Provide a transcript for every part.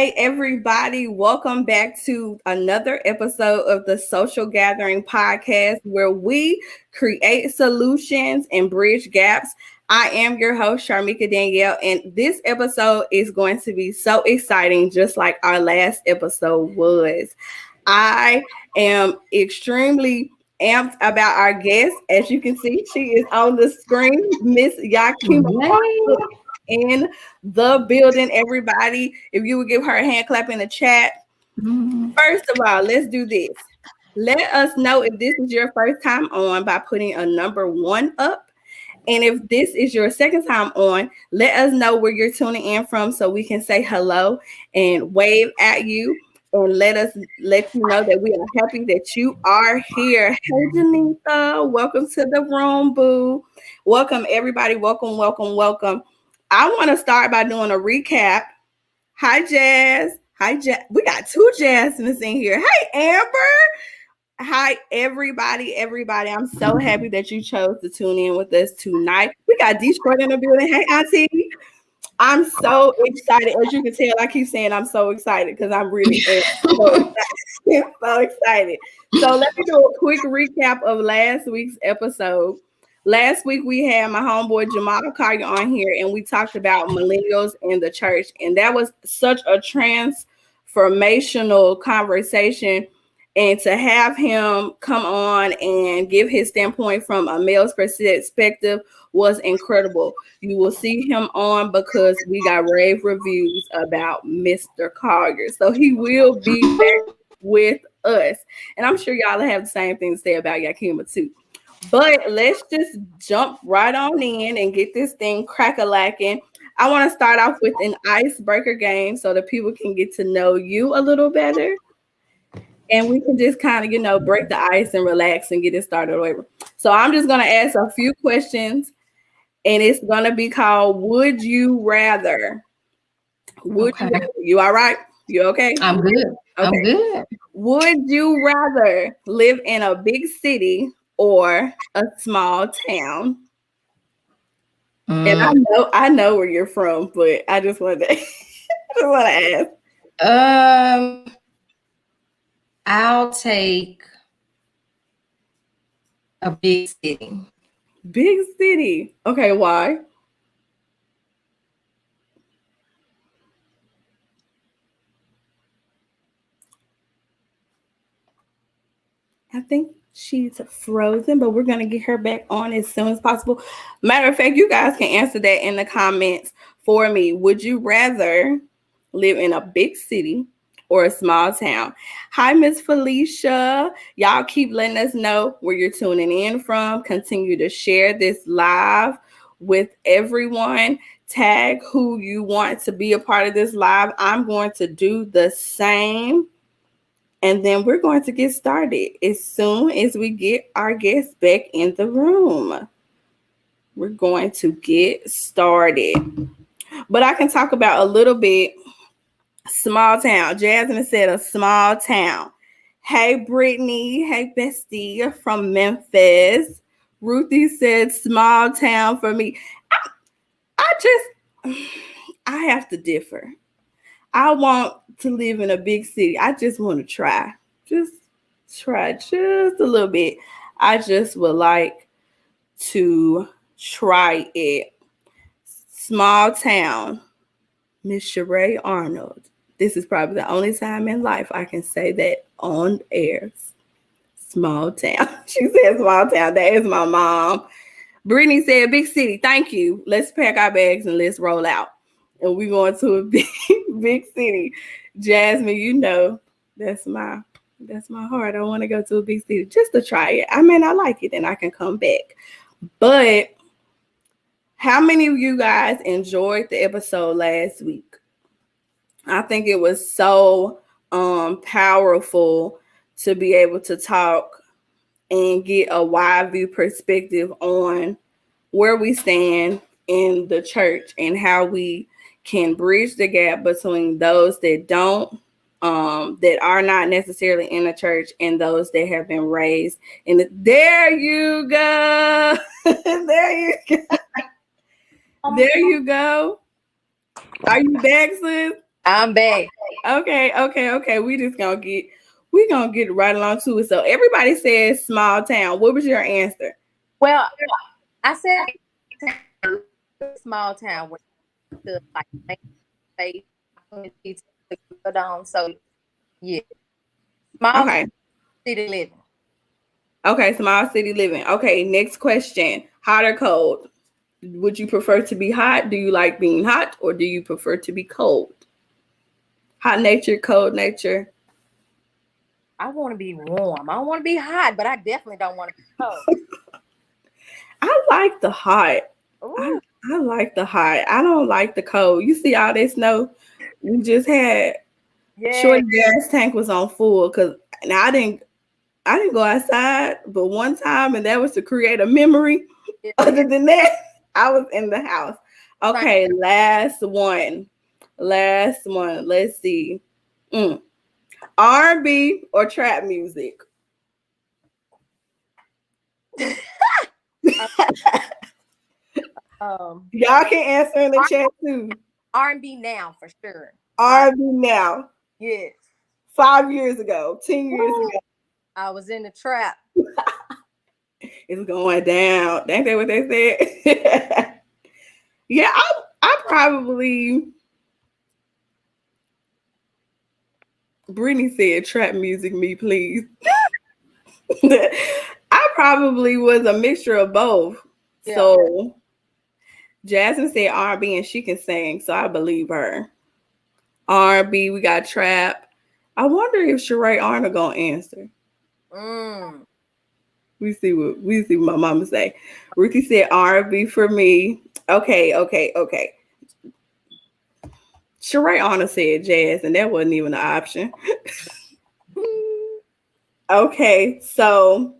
Hey, everybody, welcome back to another episode of the Social Gathering Podcast where we create solutions and bridge gaps. I am your host, Char'meka Danielle, and this episode is going to be so exciting, just like our last episode was. I am extremely amped about our guest. As you can see, she is on the screen, Miss Yakima in the building. Everybody, if you would give her a hand clap in the chat. First of all, let's do this. Let us know if this is your first time on by putting a number 1 up. And if this is your second time on, let us know where you're tuning in from so we can say hello and wave at you and let you know that we are happy that you are here. Hey, Janitha, welcome to the room, boo. Welcome, everybody. Welcome, welcome, welcome. I want to start by doing a recap. Hi, Jazz. Hi, Jazz. We got 2 Jasmines in here. Hey, Amber. Hi, everybody. I'm so happy that you chose to tune in with us tonight. We got Detroit in the building. Hey, Auntie. I'm so excited. As you can tell, I keep saying I'm so excited because I'm really so excited. So let me do a quick recap of last week's episode. Last week we had my homeboy Jamal Collier on here, and we talked about millennials in the church, and that was such a transformational conversation. And to have him come on and give his standpoint from a male's perspective was incredible. You will see him on because we got rave reviews about Mr. Collier. So he will be back with us. And I'm sure y'all have the same thing to say about Yakima too. But let's just jump right on in and get this thing crack-a-lacking. I want to start off with an icebreaker game so that people can get to know you a little better. And we can just kind of, break the ice and relax and get it started or whatever. So I'm just going to ask a few questions, and it's going to be called Would You Rather? You rather? You all right? You okay? I'm good. Okay. I'm good. Would you rather live in a big city or a small town? And I know where you're from, but I just want to ask. I'll take a big city. Big city. Okay, why? I think she's frozen, but we're going to get her back on as soon as possible. Matter of fact, you guys can answer that in the comments for me. Would you rather live in a big city or a small town? Hi, Miss Felicia. Y'all keep letting us know where you're tuning in from. Continue to share this live with everyone. Tag who you want to be a part of this live. I'm going to do the same. And then we're going to get started as soon as we get our guests back in the room. We're going to get started. But I can talk about a little bit. Small town. Jasmine said a small town. Hey, Brittany. Hey, Bestie from Memphis. Ruthie said small town for me. I have to differ. I want to live in a big city. I just want to try. Just a little bit. I just would like to try it. Small town. Miss Sheree Arnold. This is probably the only time in life I can say that on air. Small town. She said small town. That is my mom. Brittany said big city. Thank you. Let's pack our bags and let's roll out. And we're going to a big city. Jasmine, that's my heart. I want to go to a big city just to try it. I mean, I like it and I can come back. But how many of you guys enjoyed the episode last week? I think it was so powerful to be able to talk and get a wide view perspective on where we stand in the church and how we can bridge the gap between those that don't, that are not necessarily in the church and those that have been raised. And there you go. There you go. There you go. Are you back, sis? I'm back. Okay. We gonna get right along to it. So everybody says small town. What was your answer? Well, I said small town with the like main space opportunity to go on. So yeah, small Okay. city living. Okay, small city living. Okay, next question. Hot or cold? Would you prefer to be hot? Do you like being hot or do you prefer to be cold? Hot nature, cold nature. I want to be warm. I don't want to be hot, but I definitely don't want to be cold. I like the hot. I, Ooh, I like the hot. I don't like the cold. You see all that snow we just had. yeah, Short gas tank was on full because I didn't go outside but one time and that was to create a memory. yeah. Other than that, I was in the house. Same. Okay, last one. Last one. Let's see. R&B or trap music? Y'all can answer in the chat too. R&B now for sure. R&B now. Yes. 5 years ago, 10 years Woo. ago. I was in the trap. It's going down. Ain't that what they said? Yeah, I probably. Brittany said, "Trap music, me please." I probably was a mixture of both. Yeah. So Jasmine said R&B and she can sing, so I believe her. R&B, we got trap. I wonder if Sheree Arnold gonna answer. We see what my mama say. Ruthie said R&B for me. Okay. Sheree Arnold said jazz, and that wasn't even an option. Okay, so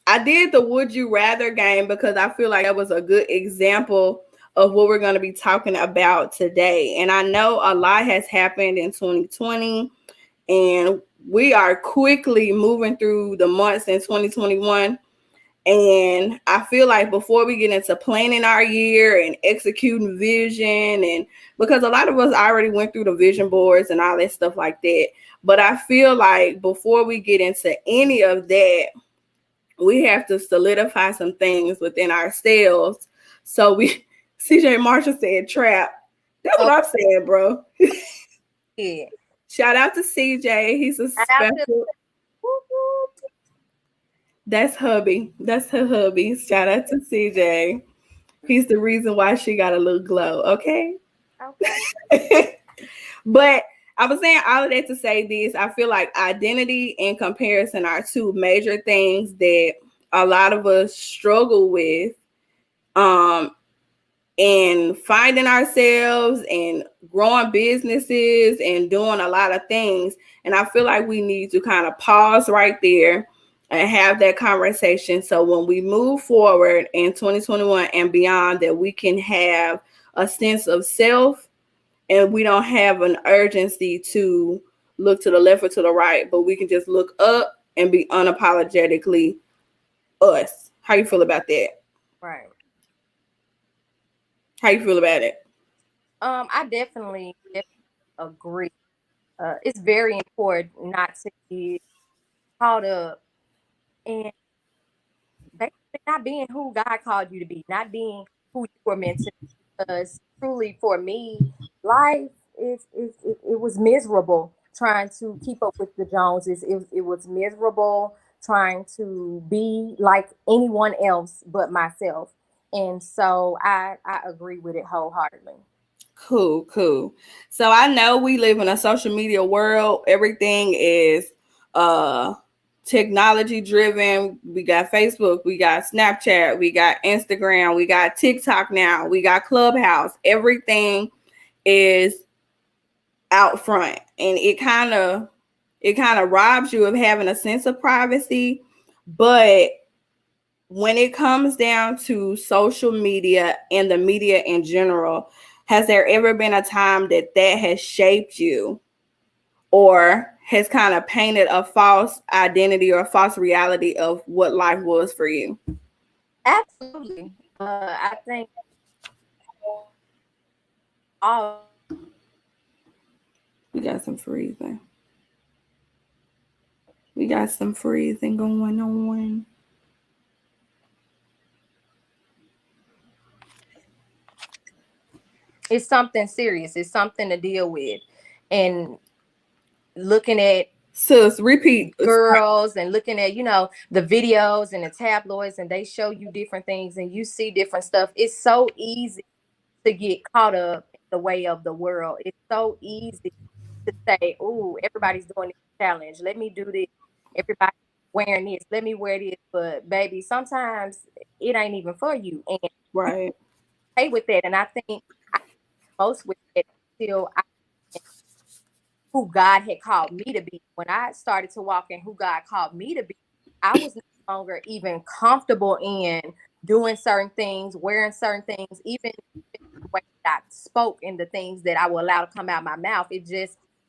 I did the would you rather game because I feel like that was a good example of what we're going to be talking about today. And I know a lot has happened in 2020, and we are quickly moving through the months in 2021. And I feel like before we get into planning our year and executing vision, and because a lot of us already went through the vision boards and all that stuff like that. But I feel like before we get into any of that, we have to solidify some things within ourselves. So CJ Marshall said trap. That's what I'm saying, bro. Yeah. Shout out to CJ. He's a special. That's hubby. That's her hubby. Shout out to CJ. He's the reason why she got a little glow. Okay. Okay. But I was saying all of that to say this. I feel like identity and comparison are two major things that a lot of us struggle with in finding ourselves and growing businesses and doing a lot of things. And I feel like we need to kind of pause right there and have that conversation. So when we move forward in 2021 and beyond, that we can have a sense of self and we don't have an urgency to look to the left or to the right, but we can just look up and be unapologetically us. How you feel about that? Right. How you feel about it? I definitely agree. It's very important not to get caught up in basically not being who God called you to be, not being who you were meant to be. Because truly, for me, life it was miserable trying to keep up with the Joneses. It was miserable trying to be like anyone else but myself. And so I agree with it wholeheartedly. Cool. So I know we live in a social media world. Everything is technology driven. We got Facebook, we got Snapchat, we got Instagram, we got TikTok now, we got Clubhouse. Everything is out front, and it kind of robs you of having a sense of privacy. But when it comes down to social media and the media in general, has there ever been a time that has shaped you or has kind of painted a false identity or a false reality of what life was for you? Absolutely. I think all got some freezing. We got some freezing going on. It's something serious. It's something to deal with. And looking at Sis, repeat. girls and looking at, the videos and the tabloids, and they show you different things and you see different stuff. It's so easy to get caught up in the way of the world. It's so easy to say, "Oh, everybody's doing this challenge. Let me do this. Everybody's wearing this. Let me wear this." But baby, sometimes it ain't even for you, and you Right. pay with that. And I think I most with it until I who God had called me to be. When I started to walk in who God called me to be, I was no longer even comfortable in doing certain things, wearing certain things, even the way that I spoke and the things that I would allow to come out my mouth. It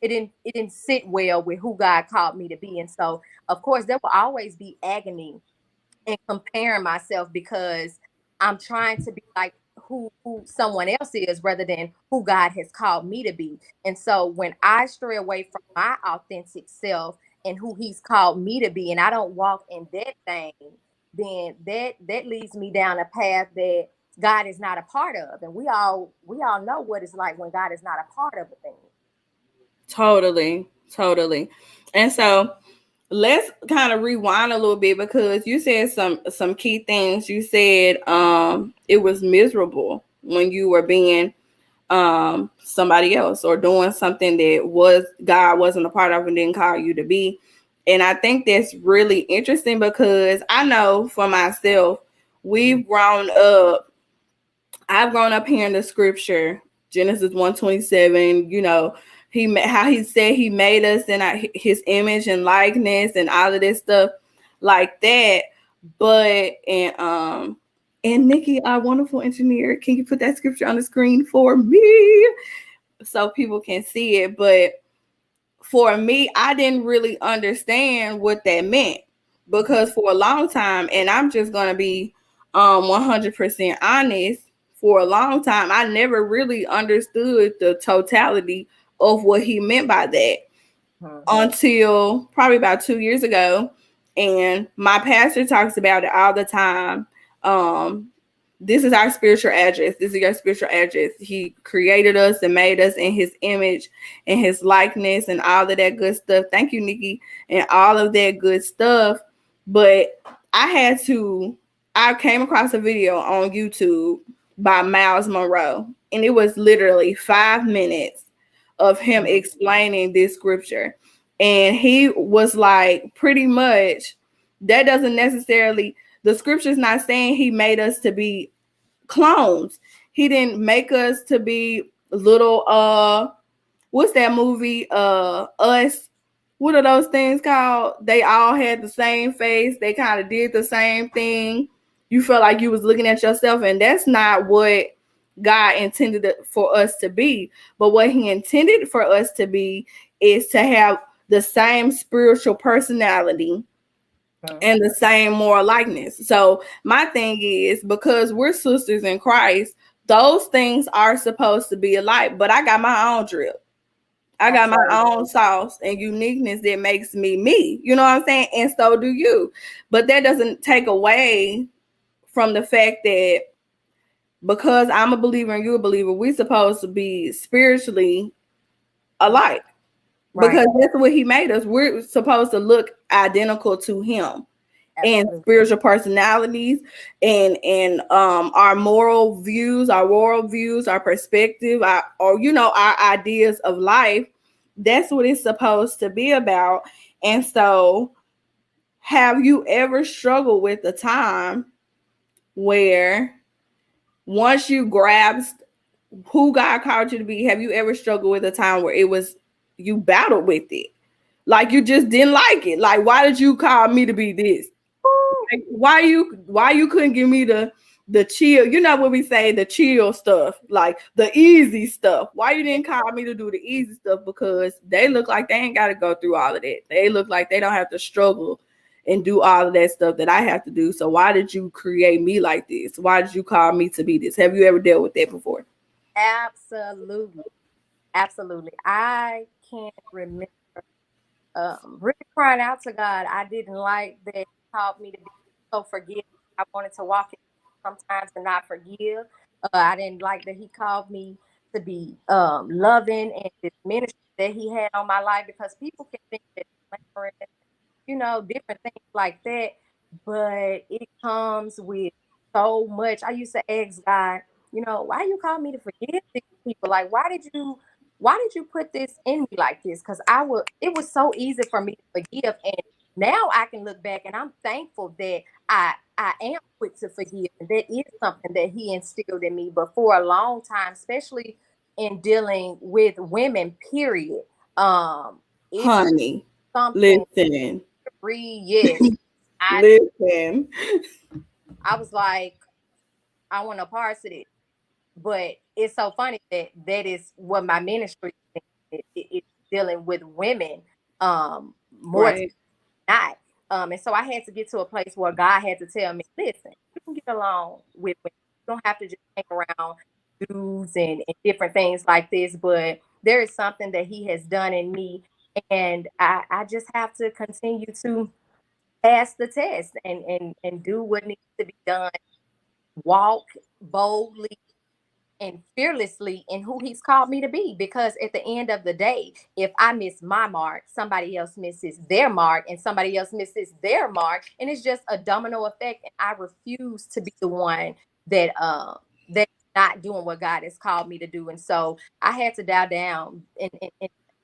didn't sit well with who God called me to be. And so, of course, there will always be agony and comparing myself because I'm trying to be like who someone else is rather than who God has called me to be. And so when I stray away from my authentic self and who he's called me to be, and I don't walk in that thing, then that leads me down a path that God is not a part of. And we all know what it's like when God is not a part of a thing. Totally. Totally. And so let's kind of rewind a little bit because you said some key things. You said it was miserable when you were being somebody else or doing something that was God wasn't a part of and didn't call you to be. And I think that's really interesting because I know for myself, we've grown up I've grown up hearing the scripture, Genesis 1:27, how he said he made us in his image and likeness and all of this stuff like that. But and Nikki, our wonderful engineer, can you put that scripture on the screen for me so people can see it? But for me, I didn't really understand what that meant because for a long time, and I'm just gonna be 100% honest, for a long time, I never really understood the totality of what he meant by that until probably about 2 years ago. And my pastor talks about it all the time. Um, this is our spiritual address. This is your spiritual address. He created us and made us in his image and his likeness and all of that good stuff. Thank you, Nikki, and all of that good stuff. But I came across a video on YouTube by Miles Monroe, and it was literally 5 minutes of him explaining this scripture. And he was like, pretty much, that doesn't necessarily, the scripture's not saying he made us to be clones. He didn't make us to be little what's that movie? Us. What are those things called? They all had the same face. They kind of did the same thing. You felt like you was looking at yourself, and that's not what God intended for us to be. But what he intended for us to be is to have the same spiritual personality and the same moral likeness. So my thing is, because we're sisters in Christ, those things are supposed to be alike. But I got my own drip. I got my own sauce and uniqueness that makes me me. You know what I'm saying? And so do you. But that doesn't take away from the fact that because I'm a believer and you're a believer, we're supposed to be spiritually alike. Right. Because that's what he made us. We're supposed to look identical to him. Absolutely. And spiritual personalities and our moral views, our perspective, our ideas of life. That's what it's supposed to be about. And so, have you ever struggled with a time where once you grasped who God called you to be, have you ever struggled with a time where it was you battled with it? Like you just didn't like it. Like, why did you call me to be this? Like, why you couldn't give me the chill? You know what we say, the chill stuff, like the easy stuff. Why you didn't call me to do the easy stuff? Because they look like they ain't got to go through all of that. They look like they don't have to struggle and do all of that stuff that I have to do. So why did you create me like this? Why did you call me to be this? Have you ever dealt with that before? Absolutely. Absolutely. I can't remember really crying out to God. I didn't like that He called me to be so forgiving. I wanted to walk in sometimes and not forgive. I didn't like that He called me to be loving and this ministry that He had on my life, because people can think that it's glamorous, different things like that. But it comes with so much. I used to ask God, why you call me to forgive these people? Like, why did you put this in me like this? Because it was so easy for me to forgive. And now I can look back and I'm thankful that I am quick to forgive. And that is something that He instilled in me. But for a long time, especially in dealing with women, period, it's Honey, something listen, yes. I listen. I was like, I want no parts of this. But it's so funny that that is what my ministry is. It's dealing with women more than Right. not. And so I had to get to a place where God had to tell me, listen, you can get along with women. You don't have to just hang around dudes and different things like this. But there is something that He has done in me. And I just have to continue to pass the test and do what needs to be done. Walk boldly and fearlessly in who He's called me to be. Because at the end of the day, if I miss my mark, somebody else misses their mark, and somebody else misses their mark, and it's just a domino effect. And I refuse to be the one that's not doing what God has called me to do. And so I had to dial down and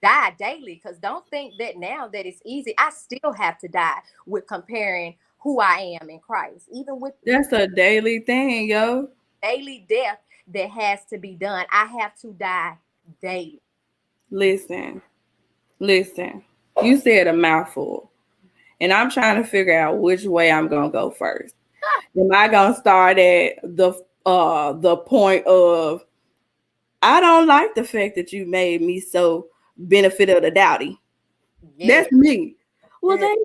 die daily. Because don't think that now that it's easy. I still have to die with comparing who I am in Christ, even with That's a daily thing, yo. daily death that has to be done. I have to die daily. Listen, listen. You said a mouthful, and I'm trying to figure out which way I'm gonna go first. Am I gonna start at the point of I don't like the fact that you made me so benefit of the doubty. Yes. That's me. Well, Yes.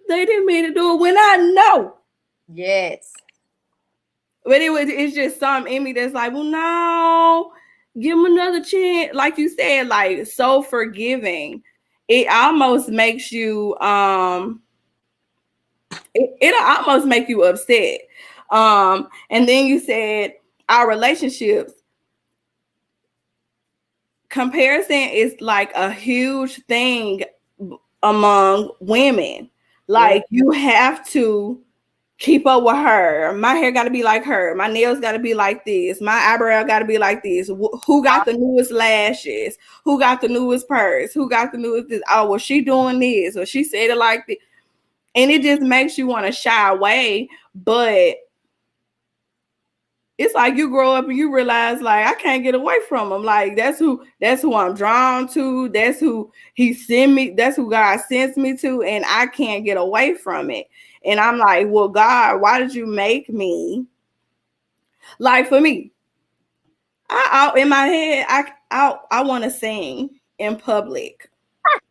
they didn't mean to do it when I know. Yes. But it's just something in me that's like, well, no, give him another chance. Like you said, like so forgiving. It almost makes you it'll almost make you upset. And then you said our relationships comparison is like a huge thing among women. Yes. Like you have to keep up with her. My hair got to be like her. My nails got to be like this. My eyebrow got to be like this. Who got the newest lashes? Who got the newest purse? Who got the newest this? Oh, well, she doing this, or she said it like this. And it just makes you want to shy away. But it's like you grow up and you realize like I can't get away from him. Like that's who I'm drawn to. That's who he sent me. That's who God sends me to, and I can't get away from it. And I'm like, well, God, why did you make me? Like for me, I in my head, I want to sing in public,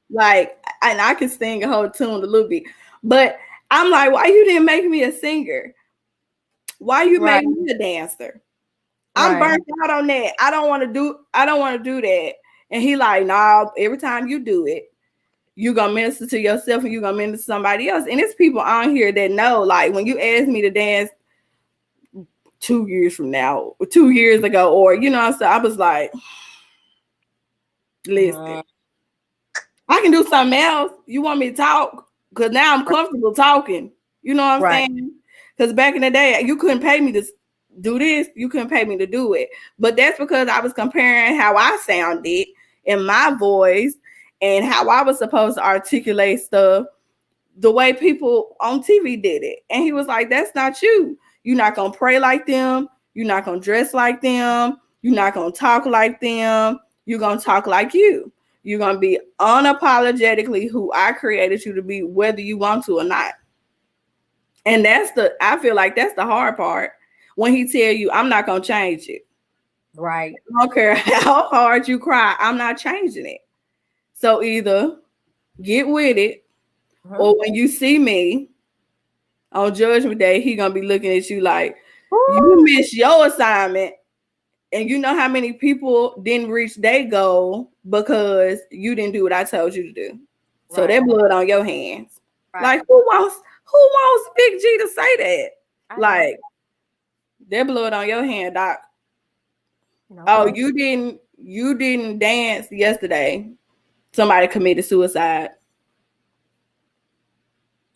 like, and I can sing a whole tune a little bit, but I'm like, why you didn't make me a singer? Why you Right. made me a dancer? I'm Right. burnt out on that. I don't want to do that. And he like, nah, every time you do it, you're gonna minister to yourself and you're gonna minister to somebody else. And it's people on here that know, like when you asked me to dance 2 years from now, 2 years ago, or so I was like, listen, I can do something else. You want me to talk? Because now I'm comfortable talking. You know what I'm Right. saying? Because back in the day, you couldn't pay me to do this. You couldn't pay me to do it. But that's because I was comparing how I sounded in my voice and how I was supposed to articulate stuff the way people on TV did it. And he was like, that's not you. You're not going to pray like them. You're not going to dress like them. You're not going to talk like them. You're going to talk like you. You're going to be unapologetically who I created you to be, whether you want to or not. And I feel like that's the hard part when he tell you, I'm not going to change it. Right. I don't care how hard you cry. I'm not changing it. So either get with it, or when you see me on Judgment Day, he going to be looking at you like, you missed your assignment. And you know how many people didn't reach their goal because you didn't do what I told you to do. So Right. that blood on your hands. Right. Like who wants Big G to say that? I don't. Like that blood on your hand, Doc. No Oh, blood. you didn't dance yesterday. Somebody committed suicide.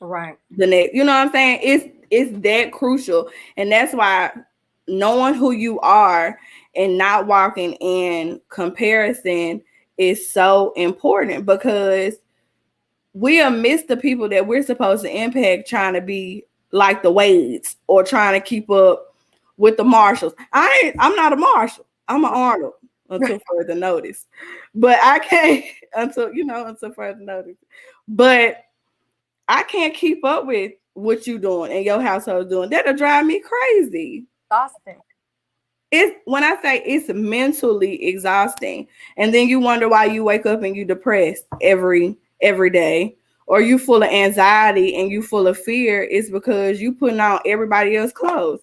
Right. The next, you know what I'm saying? It's that crucial. And that's why knowing who you are and not walking in comparison is so important, because we'll miss the people that we're supposed to impact trying to be like the Wades or trying to keep up with the Marshalls. I'm not a Marshall. I'm an Arnold until further notice. But I can't until further notice. But I can't keep up with what you doing and your household doing. That'll drive me crazy. Exhausting. It's when I say it's mentally exhausting, and then you wonder why you wake up and you depressed every day, or you full of anxiety and you full of fear. It's because you putting on everybody else's clothes.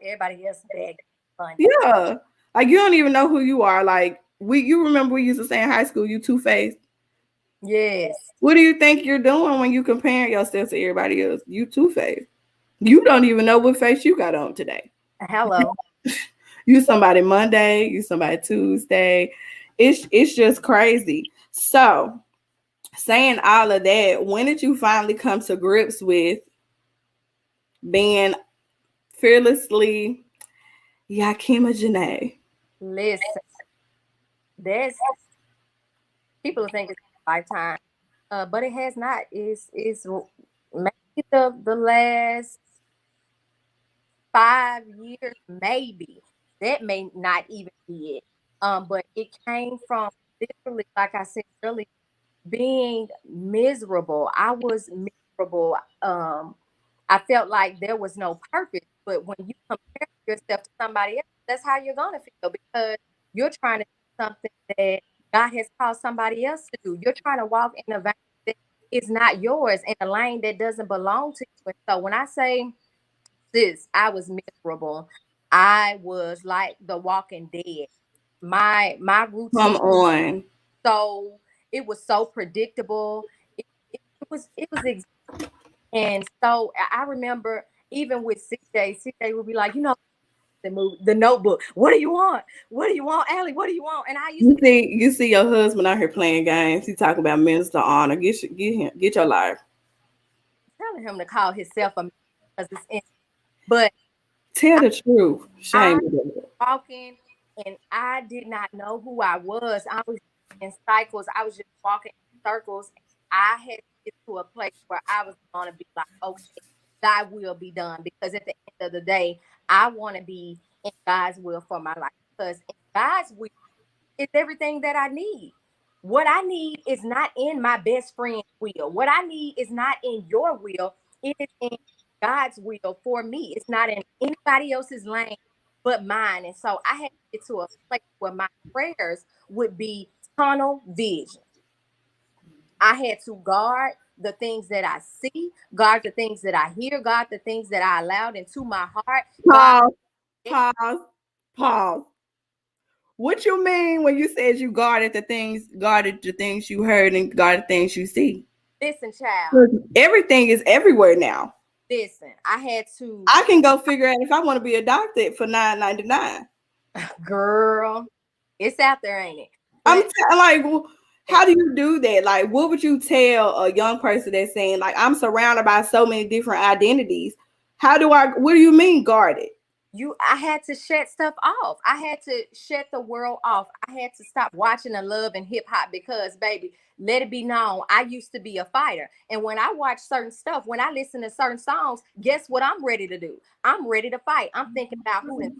Everybody else beg fun. Yeah, like you don't even know who you are. Like you remember we used to say in high school, you two-faced. Yes. What do you think you're doing when you compare yourself to everybody else? You two-faced. You don't even know what face you got on today. Hello. You somebody Monday, you somebody Tuesday. It's just crazy. So, saying all of that, when did you finally come to grips with being fearlessly Yakima Janae? Listen, this people think it's a lifetime, but it has not. It's maybe the last 5 years, maybe that may not even be it. But it came from literally, like I said earlier, being miserable. I was miserable. I felt like there was no purpose. But when you compare yourself to somebody else, that's how you're gonna feel, because you're trying to do something that God has called somebody else to do. You're trying to walk in a vein that is not yours, in a lane that doesn't belong to you. And so when I say, sis, I was miserable. I was like the walking dead. My Come routine, on. so it was so predictable. It was and so I remember even with CJ would be like, the movie, The Notebook. What do you want? What do you want, Allie? What do you want? And I used to be You see your husband out here playing games. He talking about Minister Honor. Get your life. telling him to call himself a man because it's in. But Tell I, the truth. I Shame it. walking and I did not know who I was. I was in cycles. I was just walking in circles. I had to get to a place where I was going to be like, okay, thy will be done. Because at the end of the day, I want to be in God's will for my life. Because in God's will is everything that I need. What I need is not in my best friend's will. What I need is not in your will. It is in God's will for me. It's not in anybody else's lane but mine. And so I had to get to a place where my prayers would be tunnel vision. I had to guard the things that I see, guard the things that I hear, guard the things that I allowed into my heart. God, Pause. Pause. Pause. What you mean when you said you guarded the things you heard and guarded the things you see? listen, child. Everything is everywhere now. Listen, I had to, I can go figure out if I want to be adopted for $9.99. girl, it's out there, ain't it? I'm But like, well, how do you do that? Like, what would you tell a young person that's saying, like, I'm surrounded by so many different identities? What do you mean guarded? I had to shut stuff off. I had to shut the world off. I had to stop watching the love and hip hop because, baby, let it be known, I used to be a fighter. And when I watch certain stuff, when I listen to certain songs, guess what I'm ready to do? I'm ready to fight. I'm thinking about who done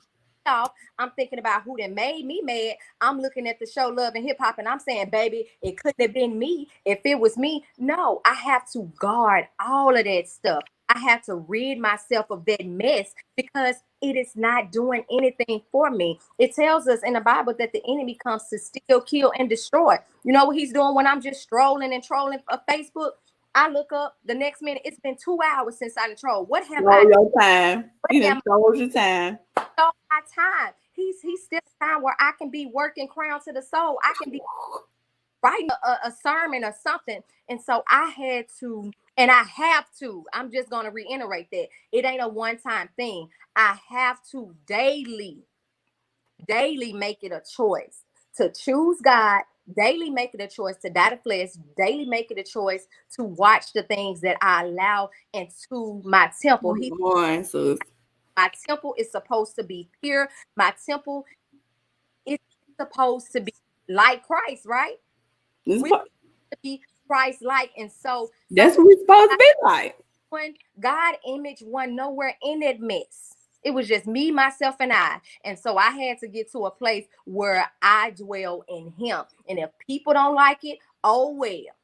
off. I'm thinking about who done made me mad. I'm looking at the show Love and Hip Hop and I'm saying, baby, it couldn't have been me if it was me. No, I have to guard all of that stuff. I have to rid myself of that mess because it is not doing anything for me. It tells us in the Bible that the enemy comes to steal, kill, and destroy. You know what he's doing when I'm just strolling and trolling Facebook? I look up the next minute. It's been 2 hours since I trolled. What have I All your time. what You am didn't told your time. stole my time? He's still time where I can be working crown to the soul. I can be writing a sermon or something. And so I had to, and I have to, I'm just going to reiterate that it ain't a one-time thing. I have to daily make it a choice to choose God, daily make it a choice to die to flesh, daily make it a choice to watch the things that I allow into my temple. My temple is supposed to be pure. My temple is supposed to be like Christ, right? We're supposed to be Christ-like. And so that's what we're supposed to be like. When God image one nowhere in that mess. It was just me, myself, and I. And so I had to get to a place where I dwell in him. And if people don't like it, oh well.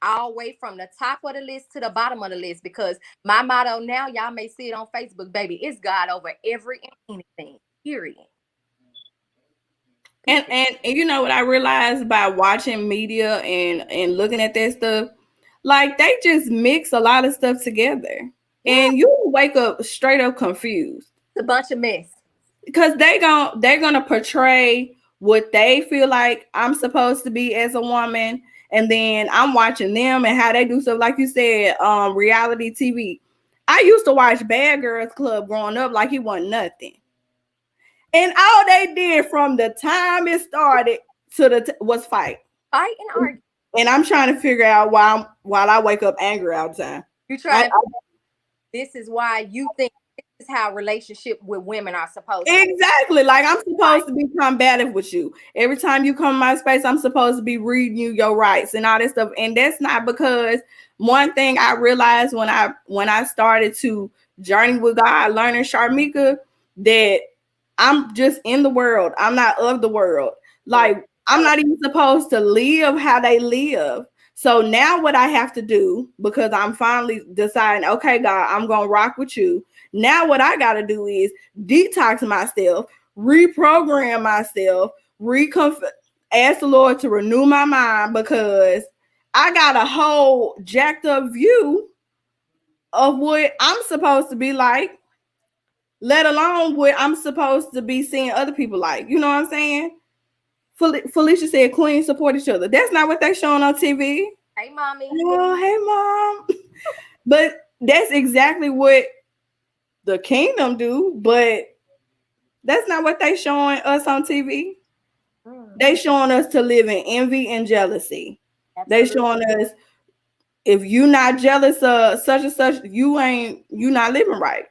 All the way from the top of the list to the bottom of the list. Because my motto now, y'all may see it on Facebook, baby, it's God over every and anything. Period. And you know what I realized by watching media and looking at that stuff, like they just mix a lot of stuff together, and you wake up straight up confused. It's a bunch of mess because they're gonna portray what they feel like I'm supposed to be as a woman, and then I'm watching them and how they do stuff. Like you said, reality TV. I used to watch Bad Girls Club growing up like it wasn't nothing. And all they did from the time it started to was fight and argue. And I'm trying to figure out while I wake up angry all the time. You try. This is why you think this is how relationship with women are supposed to. Exactly. Like I'm supposed to be combative with you. Every time you come in my space, I'm supposed to be reading you your rights and all this stuff. And that's not because one thing I realized when I started to journey with God, learning Char'meka, that I'm just in the world. I'm not of the world. Like I'm not even supposed to live how they live. So now what I have to do, because I'm finally deciding, okay, God, I'm going to rock with you. Now what I got to do is detox myself, reprogram myself, ask the Lord to renew my mind, because I got a whole jacked up view of what I'm supposed to be like, let alone what I'm supposed to be seeing other people like. You know what I'm saying? Felicia said queens support each other. That's not what they're showing on TV. Hey, mommy. Oh, hey, mom. But that's exactly what the kingdom do. But that's not what they showing us on TV. They showing us to live in envy and jealousy. Absolutely. They showing us if you're not jealous of such and such, you're not living right.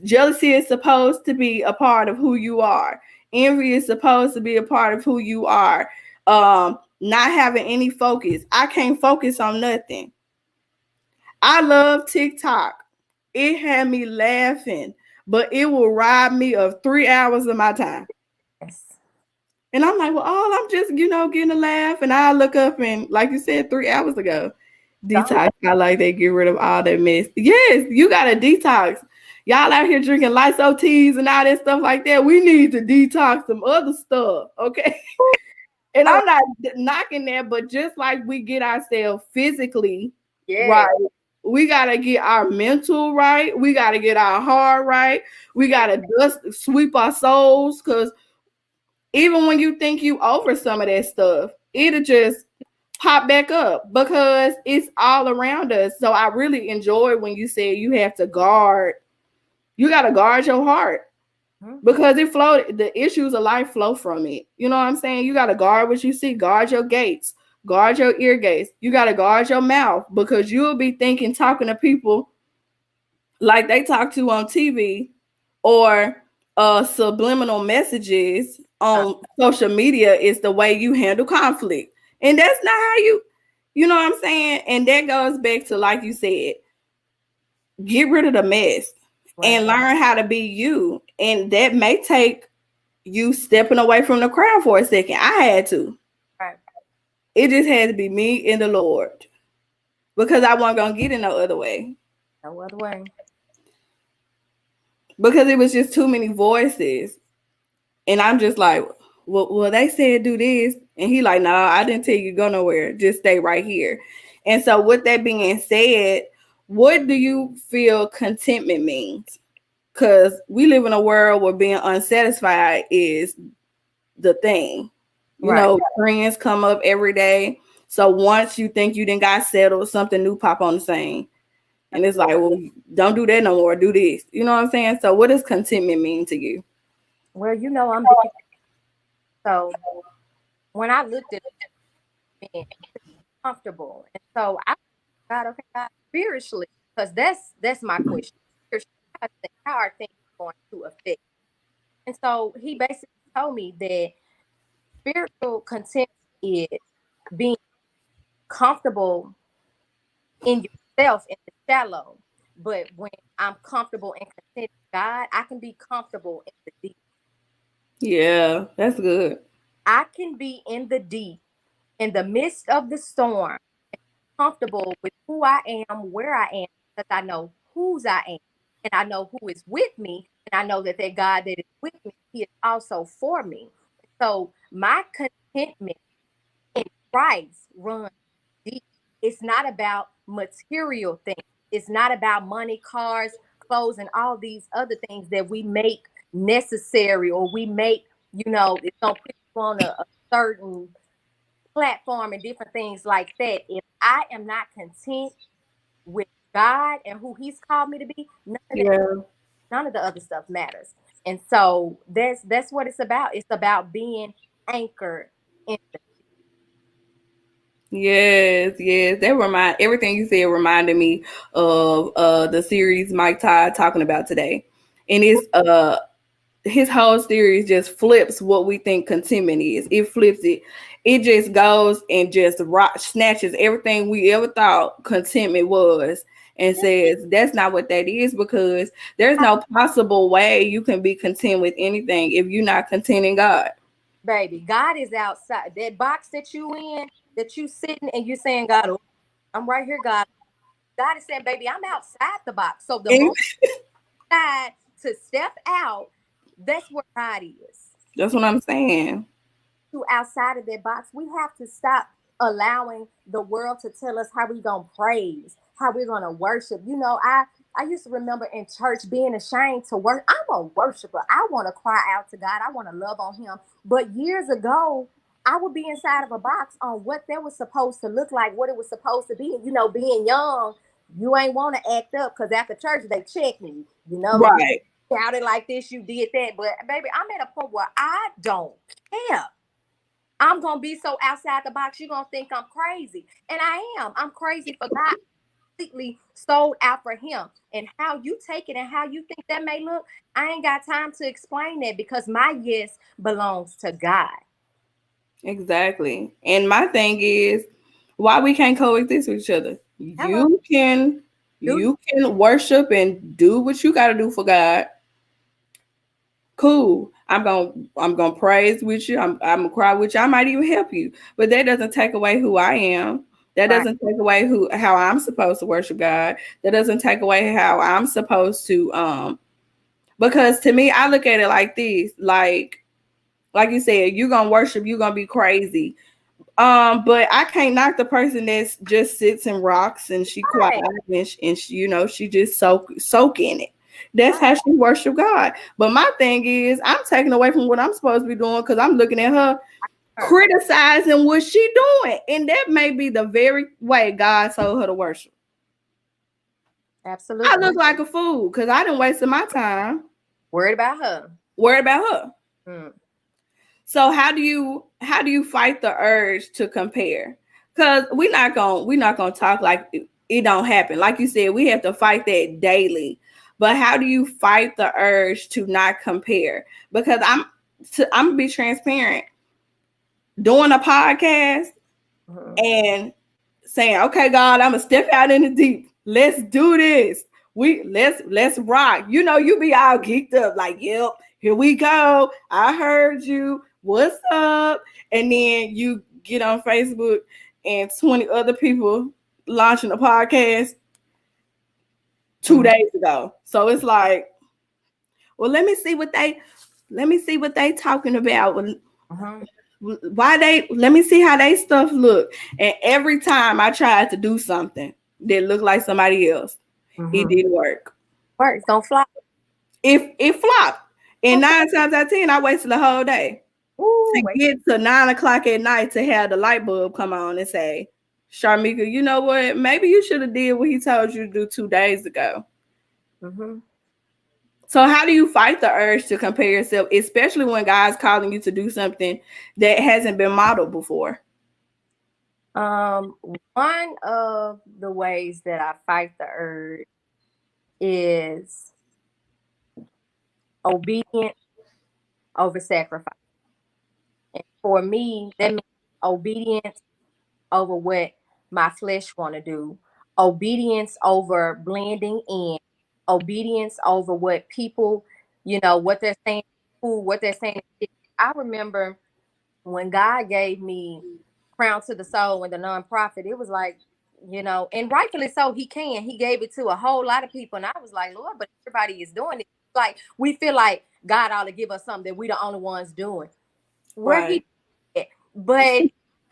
Jealousy is supposed to be a part of who you are. Envy is supposed to be a part of who you are. Not having any focus. I can't focus on nothing. I love TikTok. It had me laughing, but it will rob me of 3 hours of my time. Yes. And I'm like, well, I'm just, getting a laugh. And I look up and, like you said 3 hours ago, detox. I like they get rid of all that mess. Yes, you got to detox. Y'all out here drinking Lysol teas and all that stuff like that. We need to detox some other stuff, okay? And I'm not knocking that, but just like we get ourselves physically right, we got to get our mental right. We got to get our heart right. We got to sweep our souls, because even when you think you over some of that stuff, it'll just pop back up because it's all around us. So I really enjoyed when you said you have to guard. You got to guard your heart, because it flowed. The issues of life flow from it. You know what I'm saying? You got to guard what you see, guard your gates, guard your ear gates. You got to guard your mouth, because you'll be talking to people like they talk to on TV, or subliminal messages on social media is the way you handle conflict. And that's not how you know what I'm saying? And that goes back to, like you said, get rid of the mess. Right. And learn how to be you. And that may take you stepping away from the crowd for a second. I had to. Right. It just had to be me and the Lord, because I wasn't going to get in no other way. No other way. Because it was just too many voices. And I'm just like, well, they said do this. And he like, no, I didn't tell you go nowhere. Just stay right here. And so with that being said, what do you feel contentment means? Because we live in a world where being unsatisfied is the thing. Right. Trends come up every day. So once you think you didn't got settled, something new pop on the scene. And it's like, well, don't do that no more. Do this. You know what I'm saying? So what does contentment mean to you? Well, I'm big. So when I looked at being comfortable, and so I God, okay, God, spiritually, because that's my question. Spiritually, how are things going to affect? And so he basically told me that spiritual content is being comfortable in yourself in the shallow. But when I'm comfortable and content with God, I can be comfortable in the deep. Yeah, that's good. I can be in the deep, in the midst of the storm, comfortable with who I am, where I am, because I know whose I am, and I know who is with me, and I know that that God that is with me, He is also for me. So my contentment in Christ runs deep. It's not about material things. It's not about money, cars, clothes, and all these other things that we make necessary, or we make, it's gonna put you on a certain platform and different things like that. If I am not content with God and who He's called me to be, Yeah. none of the other stuff matters. And so that's what it's about. It's about being anchored in the Yes, yes. Everything you said reminded me of the series Mike Todd talking about today. And it's his whole series just flips what we think contentment is. It flips it. It just goes and just snatches everything we ever thought contentment was and says that's not what that is, because there's no possible way you can be content with anything if you're not content in God. baby. God is outside that box that you in, that you sitting and you saying, God, oh, I'm right here, God. God is saying, baby, I'm outside the box. So the moment you decide to step out, that's where God is. That's what I'm saying. To outside of that box, we have to stop allowing the world to tell us how we're gonna praise, how we're gonna worship. I used to remember in church being ashamed to work. I'm a worshiper. I want to cry out to God. I want to love on Him. But years ago, I would be inside of a box on what that was supposed to look like, what it was supposed to be. And being young, you ain't want to act up because after church they check me. You Right. shouted like this, you did that. But baby, I'm at a point where I don't care. I'm gonna be so outside the box, you're gonna think I'm crazy. And I am. I'm crazy for God, completely sold out for Him. And how you take it and how you think that may look, I ain't got time to explain that, because my yes belongs to God. Exactly. And my thing is why we can't coexist with each other. Hello. Do you? You can worship and do what you gotta do for God. Cool. I'm gonna praise with you. I'm gonna cry with you. I might even help you. But that doesn't take away who I am. That Right. doesn't take away how I'm supposed to worship God. That doesn't take away how I'm supposed to because to me I look at it like this, like you said, you're gonna worship, you're gonna be crazy. But I can't knock the person that's just sits and rocks and she quiet Right. and she, she just soak in it. That's Right. how she worship God. But my thing is, I'm taking away from what I'm supposed to be doing because I'm looking at her Her. criticizing what she doing, and that may be the very way God told her to worship. I Absolutely. look like a fool because I didn't waste my time Worried about her. worried about her. Mm. So how do you fight the urge to compare? Because we're not gonna talk like it don't happen. Like you said, we have to fight that daily. But how do you fight the urge to not compare? Because I'm gonna be transparent. Doing a podcast Mm. and saying, "Okay, God, I'm gonna step out in the deep. Let's do this. Let's rock." You be all geeked up, like, "Yep, here we go. I heard you. What's up?" And then you get on Facebook and 20 other people launching a podcast 2 days ago. So it's like, well, let me see what they talking about. Mm-hmm. Let me see how they stuff look. And every time I tried to do something that looked like somebody else, it Mm-hmm. didn't work. Works don't fly. If it flopped. And Don't fly. 9 times out of 10, I wasted the whole day. Ooh, to wait. get to 9 o'clock at night to have the light bulb come on and say, Char'meka, you know what? Maybe you should have did what he told you to do 2 days ago. Mm-hmm. So how do you fight the urge to compare yourself, especially when God's calling you to do something that hasn't been modeled before? One of the ways that I fight the urge is obedience over sacrifice. And for me, that means obedience over what my flesh want to do, obedience over blending in, obedience over what people, what they're saying, what they're saying. I remember when God gave me Crown to the Soul and the nonprofit, it was like, and rightfully so, he gave it to a whole lot of people. And I was like, Lord, but everybody is doing it. Like, we feel like God ought to give us something that we the only ones doing. Where Right. he did, but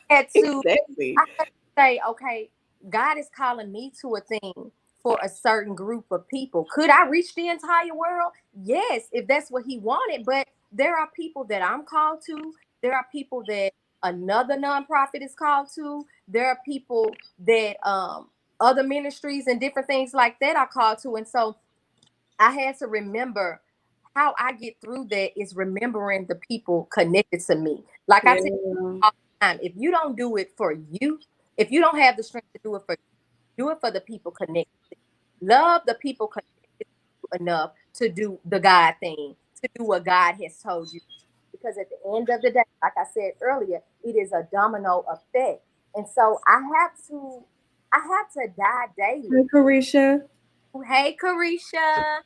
had to, Exactly. I had to say, okay, God is calling me to a thing for a certain group of people. Could I reach the entire world? Yes, if that's what he wanted. But there are people that I'm called to. There are people that another nonprofit is called to. There are people that other ministries and different things like that are called to. And so I had to remember how I get through that is remembering the people connected to me. Like I tell Yeah. all the time, if you don't do it for you, if you don't have the strength to do it for the people connected. Love the people connected to you enough to do the God thing, to do what God has told you. Because at the end of the day, like I said earlier, it is a domino effect. And so I have to die daily. Hey, Carisha. Hey, Carisha.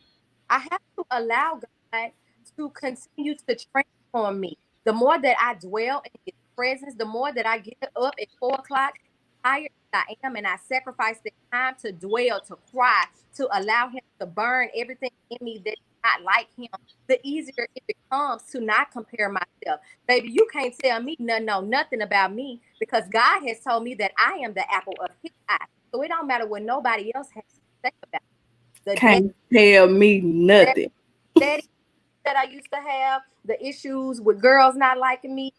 I have to allow God to continue to transform me. The more that I dwell in his presence, the more that I get up at 4 o'clock, tired as I am, and I sacrifice the time to dwell, to cry, to allow him to burn everything in me that's not like him, the easier it becomes to not compare myself. Baby, you can't tell me nothing about me because God has told me that I am the apple of his eye. So it don't matter what nobody else has to say about the Can't tell me nothing. daddy that I used to have, the issues with girls not liking me,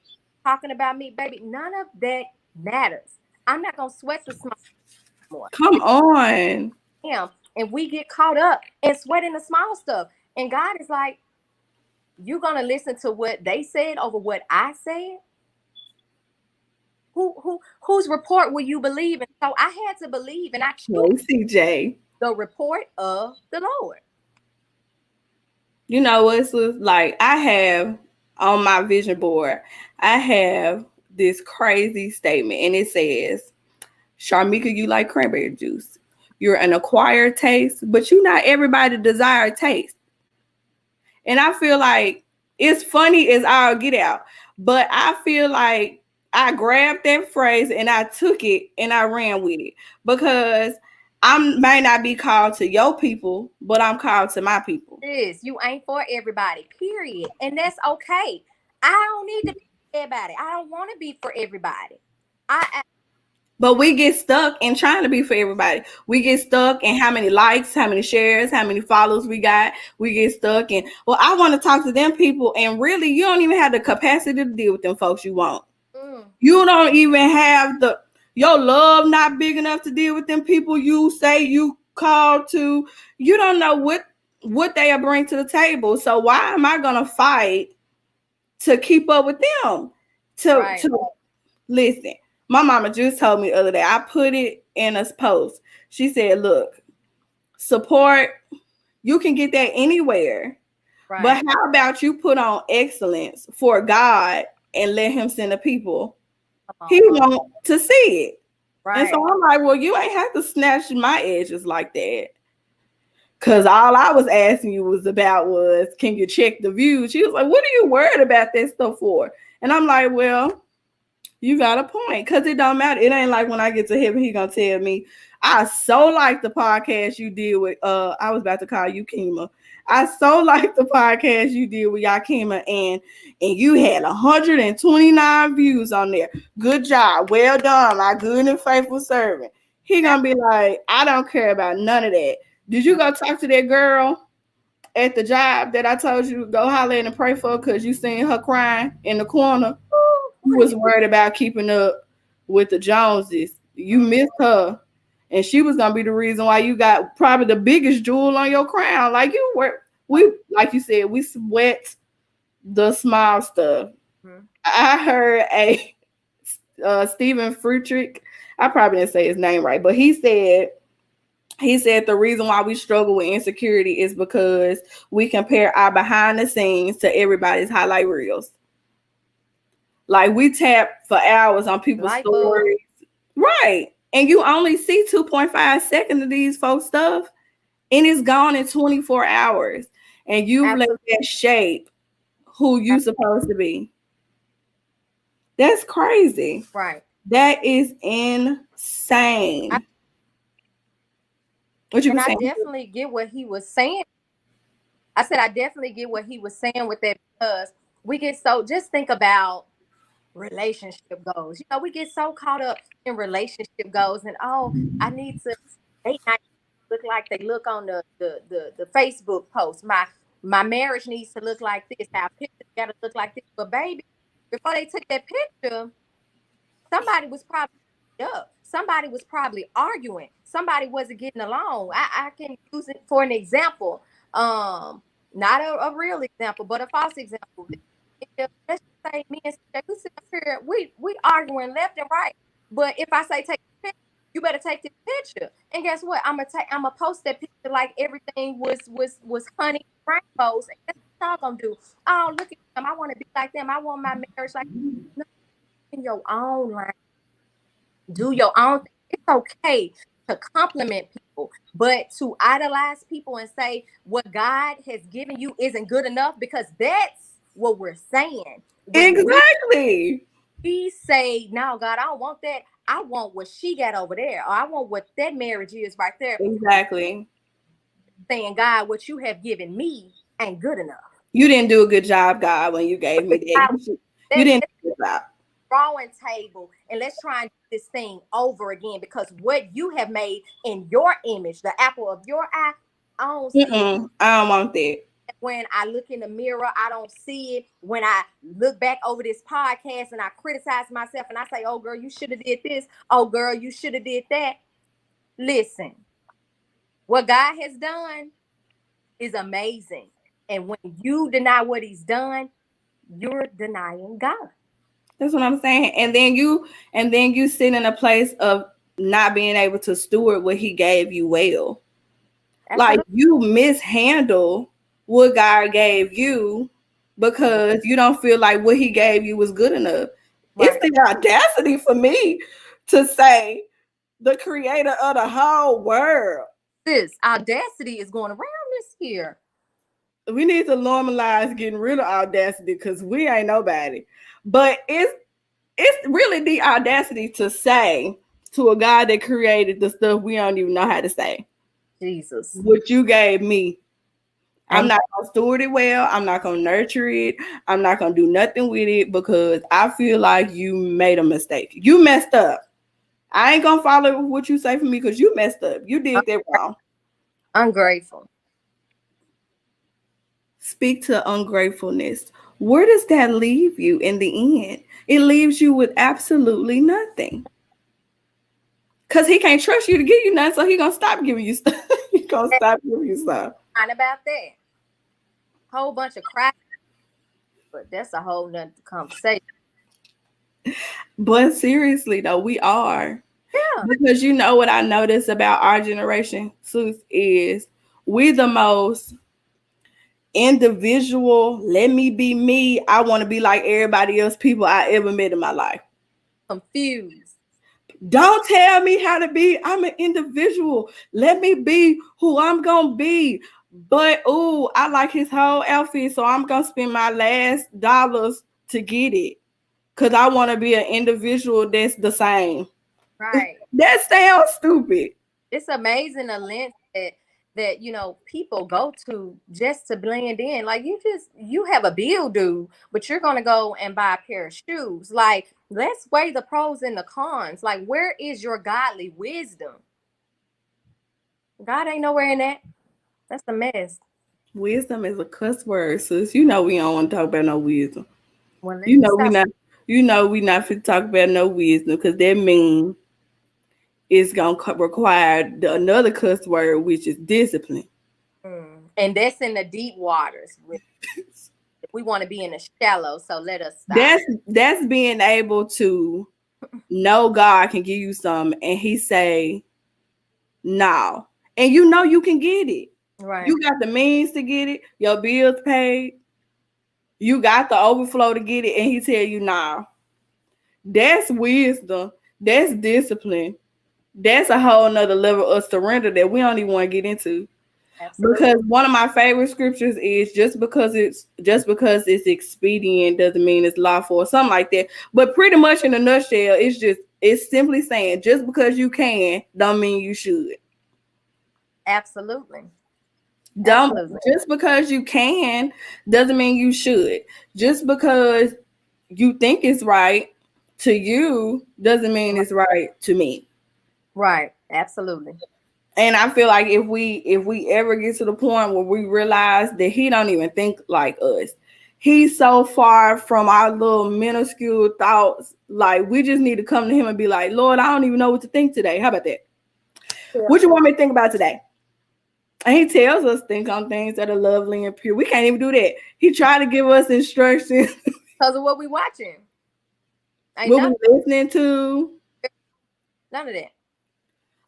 talking about me, baby, none of that matters. I'm not gonna sweat the small more. Come on. Him, and we get caught up in sweating the small stuff. And God is like, you're gonna listen to what they said over what I said. Whose report will you believe? And so I had to believe, and I choose Hey, CJ. the report of the Lord. You know what's like? I have on my vision board, I have this crazy statement, and it says, Char'meka, you like cranberry juice. You're an acquired taste, but you not everybody desired taste. And I feel like it's funny as I'll get out, but I feel like I grabbed that phrase and I took it and I ran with it because I may not be called to your people, but I'm called to my people. Is you ain't for everybody, period. And that's okay. I don't need to be for everybody. I don't want to be for everybody. I But we get stuck in trying to be for everybody. We get stuck in how many likes, how many shares, how many follows we got. We get stuck in, well, I want to talk to them people. And really, you don't even have the capacity to deal with them folks you want. You don't even have your love not big enough to deal with them people you say you called to. You don't know what they bring to the table. So why am I gonna fight to keep up with them? right, To listen. My mama just told me the other day, I put it in a post. She said, look, support, you can get that anywhere. right, But how about you put on excellence for God and let him send the people he want to see it? And right. so I'm like, well, you ain't have to snatch my edges like that. Cause all I was asking you was, can you check the views? She was like, what are you worried about that stuff for? And I'm like, well, you got a point, because it don't matter. It ain't like when I get to heaven, he gonna tell me, I so like the podcast you did with I was about to call you Kima. I so like the podcast you did with Yakima, and you had 129 views on there. Good job. Well done, my good and faithful servant. He gonna be like, I don't care about none of that. Did you go talk to that girl at the job that I told you to go holler and pray for because you seen her crying in the corner. You was worried about keeping up with the Joneses. You missed her. And she was gonna be the reason why you got probably the biggest jewel on your crown. Like you were, we like you said, we sweat the small stuff. Mhm. I heard a Stephen Fruitrick. I probably didn't say his name right, but he said the reason why we struggle with insecurity is because we compare our behind the scenes to everybody's highlight reels. Like we tap for hours on people's Light bulb. stories. Right. And you only see 2.5 seconds of these folks' stuff, and it's gone in 24 hours. And you've let Absolutely. that shape who you supposed to be. That's crazy. Right. That is insane. What you And were I saying? definitely get what he was saying. I said I definitely get what he was saying with that, because we get so, just think about relationship goals. You know, we get so caught up in relationship goals, and oh, I need to date night look like they look on the Facebook post. My marriage needs to look like this. Our pictures gotta look like this. But baby, before they took that picture, somebody was probably up. Somebody was probably arguing. Somebody wasn't getting along. I can use it for an example. Not a real example, but a false example. Let's just say me and CJ, we sit up here, we arguing left and right. But if I say take a picture, you better take this picture. And guess what? I'm gonna post that picture like everything was honey rainbows. And that's what y'all gonna do. Oh, look at them. I want to be like them. I want my marriage like, no, in your own line. Do your own thing. It's okay to compliment people, but to idolize people and say what God has given you isn't good enough, because that's what we're saying. When Exactly. we say, no, God, I don't want that. I want what she got over there, or I want what that marriage is right there. Exactly. Saying, God, what you have given me ain't good enough. You didn't do a good job, God, when you gave me that. You didn't do a good job. Drawing table, and let's try and do this thing over again, because what you have made in your image, the apple of your eye, I don't see it. I don't want that. When I look in the mirror, I don't see it. When I look back over this podcast and I criticize myself and I say, oh girl, you should have did this. Oh girl, you should have did that. Listen, what God has done is amazing. And when you deny what he's done, you're denying God. That's what I'm saying. And then you sit in a place of not being able to steward what he gave you well. Absolutely. Like you mishandle what God gave you because you don't feel like what he gave you was good enough. Right. It's the audacity for me to say the creator of the whole world. This audacity is going around this year. We need to normalize getting rid of audacity because we ain't nobody. But it's really the audacity to say to a God that created the stuff we don't even know how to say. Jesus. What you gave me. I'm not going to steward it well. I'm not going to nurture it. I'm not going to do nothing with it because I feel like you made a mistake. You messed up. I ain't going to follow what you say for me because you messed up. You did that wrong. Ungrateful. Speak to ungratefulness. Where does that leave you in the end? It leaves you with absolutely nothing. Because he can't trust you to give you nothing, so he going to stop giving you stuff. He going to stop giving you stuff. Not about that. Whole bunch of crap. But that's a whole nother conversation. But seriously, though, we are. Yeah. Because you know what I notice about our generation, Sus, is we the most individual, let me be me. I want to be like everybody else people I ever met in my life. Confused. Don't tell me how to be. I'm an individual. Let me be who I'm going to be. But, ooh, I like his whole outfit, so I'm going to spend my last dollars to get it. Because I want to be an individual that's the same. Right. That sounds stupid. It's amazing the length that you know people go to just to blend in. Like you have a bill due, but you're gonna go and buy a pair of shoes. Like, let's weigh the pros and the cons. Like, where is your godly wisdom? God ain't nowhere in that. That's a mess. Wisdom is a cuss word, sis. You know we don't want to talk about no wisdom. Well, let You me know we stop. not. You know we not fit to talk about no wisdom because that means it's gonna require another cuss word, which is discipline. And that's in the deep waters. We want to be in the shallow, so let us stop. That's being able to know God can give you some, and He say no, and you know you can get it. Right. You got the means to get it. Your bills paid. You got the overflow to get it, and He tell you no. That's wisdom. That's discipline. That's a whole nother level of surrender that we don't even want to get into. Absolutely. Because one of my favorite scriptures is just because it's expedient doesn't mean it's lawful or something like that. But pretty much in a nutshell, it's simply saying just because you can don't mean you should. Absolutely. Don't Absolutely. just because you can doesn't mean you should. Just because you think it's right to you doesn't mean it's right to me. Right. Absolutely. And I feel like if we ever get to the point where we realize that he don't even think like us, he's so far from our little minuscule thoughts. Like we just need to come to him and be like, Lord, I don't even know what to think today. How about that? Yeah. What you want me to think about today? And he tells us think on things that are lovely and pure. We can't even do that. He tried to give us instructions. Because of what we watching. Ain't What we listening to. none of that.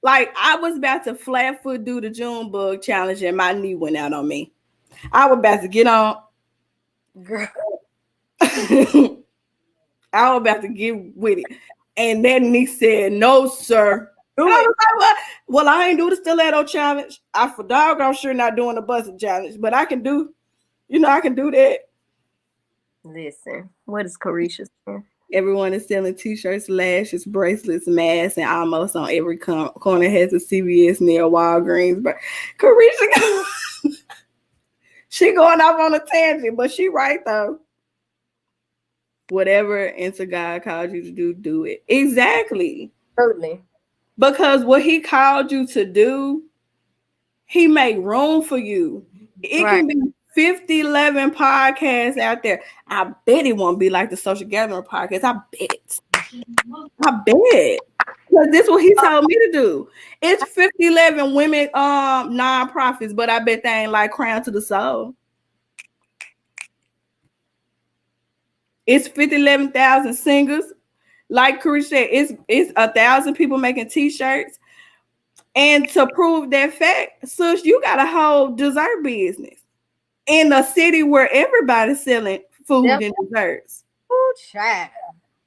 Like I was about to flat foot do the June bug challenge and my knee went out on me. I was about to get on. Girl. I was about to get with it. And then he said, no, sir. And I was like, what? Well, I ain't do the stiletto challenge. I for dog, I'm sure not doing the busted challenge, but I can do, I can do that. Listen, what is Carisha saying? Everyone is selling t-shirts, lashes, bracelets, masks, and almost on every corner has a CVS near Walgreens. But Carisha, she going off on a tangent, but she right though. Whatever into God called you to do, do it. Exactly. Totally. Because what he called you to do, he made room for you. It Right. can be 50, 11 podcasts out there. I bet it won't be like the Social Gathering podcast. I bet. Because this is what he told me to do. It's 50, 11 women non-profits, but I bet they ain't like Crown to the Soul. It's 50, 11,000 singers. Like Chris said, it's 1,000 people making t-shirts. And to prove that fact, sis, you got a whole dessert business in a city where everybody's selling food and desserts. Oh, child.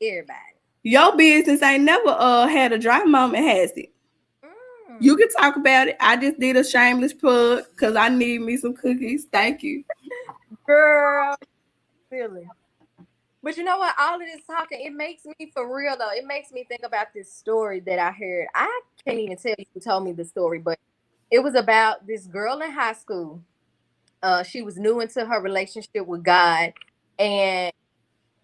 Everybody. Your business ain't never had a dry moment, has it? You can talk about it. I just did a shameless plug because I need me some cookies. Thank you. Girl, really. But you know what? All of this talking, it makes me, for real though, it makes me think about this story that I heard. I can't even tell you who told me the story, but it was about this girl in high school. She was new into her relationship with God, and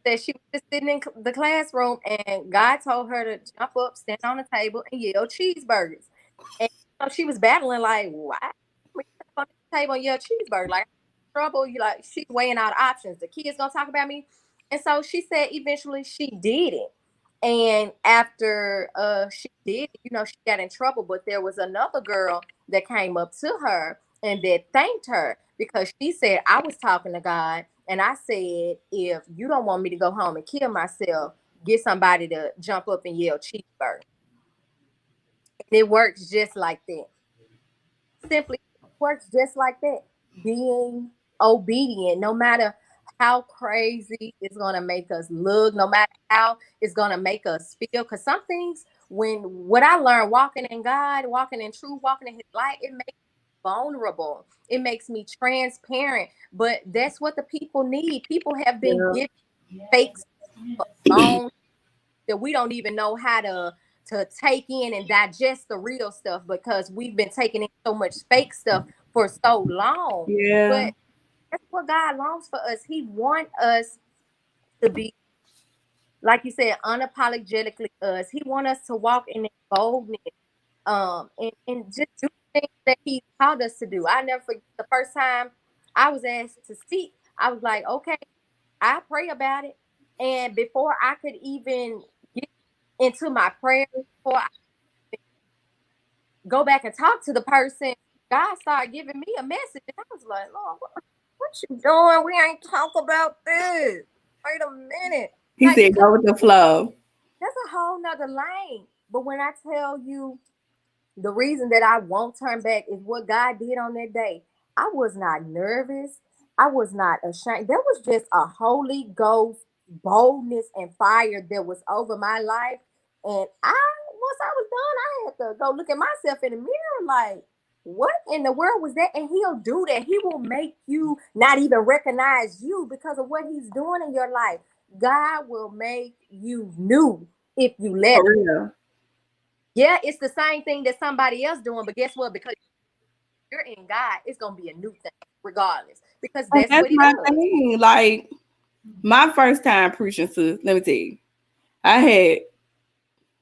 that she was just sitting in the classroom, and God told her to jump up, stand on the table, and yell cheeseburgers. And she was battling like, why? On the table and yell cheeseburger, like trouble. You like she's weighing out options. The kids gonna talk about me, and so she said eventually she did it. And after she did it, she got in trouble. But there was another girl that came up to her and that thanked her because she said, I was talking to God and I said, if you don't want me to go home and kill myself, get somebody to jump up and yell cheeseburger. And it works just like that. Simply works just like that. Being obedient, no matter how crazy it's gonna make us look, no matter how it's gonna make us feel. Because some things, what I learned walking in God, walking in truth, walking in His light, it makes me vulnerable. It makes me transparent. But that's what the people need. People have been given fake for long that we don't even know how to take in and digest the real stuff because we've been taking in so much fake stuff for so long. Yeah. But that's what God longs for us. He wants us to be, like you said, unapologetically us. He wants us to walk in boldness, and just do things that He called us to do. I never forget the first time I was asked to speak, I was like, okay, I pray about it. And before I could even get into my prayer, before I go back and talk to the person, God started giving me a message. And I was like, Lord, what you doing? We ain't talk about this. Wait a minute. He Like, said, because go with the flow. that's a whole nother lane. But when I tell you the reason that I won't turn back is what God did on that day. I was not nervous. I was not ashamed. There was just a Holy Ghost boldness and fire that was over my life. And once I was done, I had to go look at myself in the mirror like, what in the world was that? And he'll do that. He will make you not even recognize you because of what he's doing in your life. God will make you new if you let For him. real. Yeah, it's the same thing that somebody else doing, but guess what? Because you're in God, it's gonna be a new thing, regardless. Because And that's that's what he my does. thing. Like, my first time preaching, sis, let me tell you, I had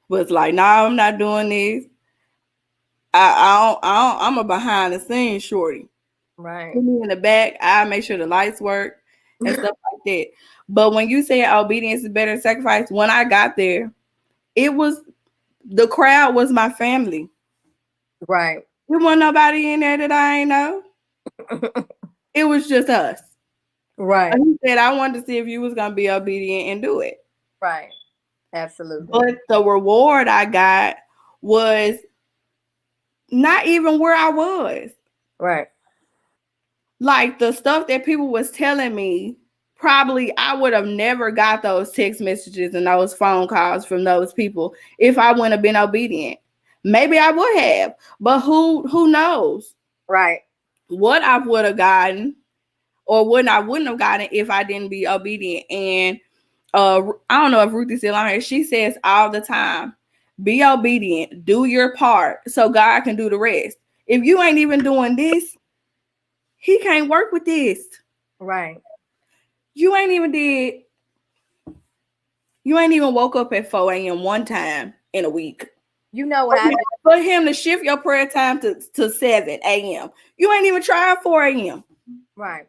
was like, no, I'm not doing this. I'm a behind the scenes shorty. Right. Put me in the back. I make sure the lights work and stuff like that. But when you say obedience is better than sacrifice, when I got there, it was the crowd was my family. Right. There wasn't nobody in there that I ain't know. It was just us. Right. And he said, I wanted to see if you was gonna be obedient and do it. Right. Absolutely. But the reward I got was not even where I was. Right. Like the stuff that people was telling me, probably I would have never got those text messages and those phone calls from those people if I wouldn't have been obedient. Maybe I would have, but who knows Right. what I would have gotten or what I wouldn't have gotten if I didn't be obedient. And I don't know if Ruthie's still on here. She says all the time, be obedient, do your part so God can do the rest. If you ain't even doing this, he can't work with this. Right. You ain't even did, you ain't even woke up at 4 a.m. one time in a week. You know what I've been. For him to shift your prayer time to 7 a.m. You ain't even tried 4 a.m. Right.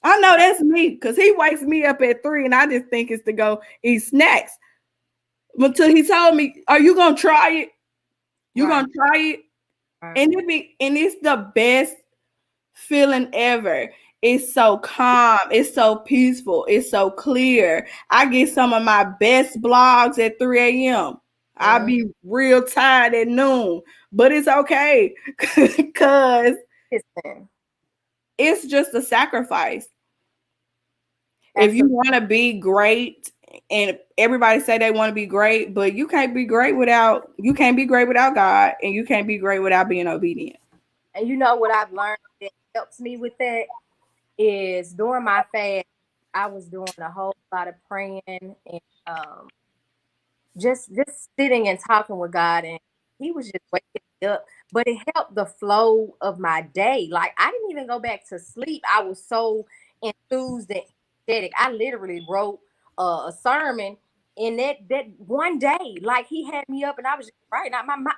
I know that's me because he wakes me up at 3 and I just think it's to go eat snacks. Until he told me, are you gonna try it? You Right. gonna try it? Right. And it's the best feeling ever. It's so calm, it's so peaceful, it's so clear. I get some of my best blogs at 3 a.m. I'll be real tired at noon, but it's okay because Listen. it's just a sacrifice. If you Absolutely. want to be great, and everybody say they want to be great, but you can't be great without God, and you can't be great without being obedient. And you know what I've learned that helps me with that is during my fast, I was doing a whole lot of praying and um just sitting and talking with God, and he was just waking me up. But it helped the flow of my day. Like I didn't even go back to sleep. I was so enthused and energetic. I literally wrote a sermon in that one day. Like he had me up, and I was just writing.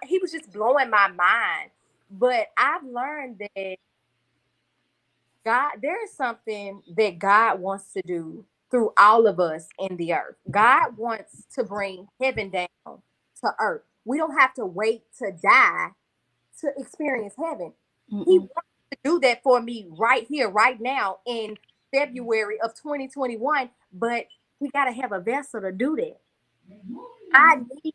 He was just blowing my mind. But I've learned that God, there is something that God wants to do through all of us in the earth. God wants to bring heaven down to earth. We don't have to wait to die to experience heaven. He Mm-mm. wants to do that for me right here, right now in February of 2021. But we got to have a vessel to do that. I need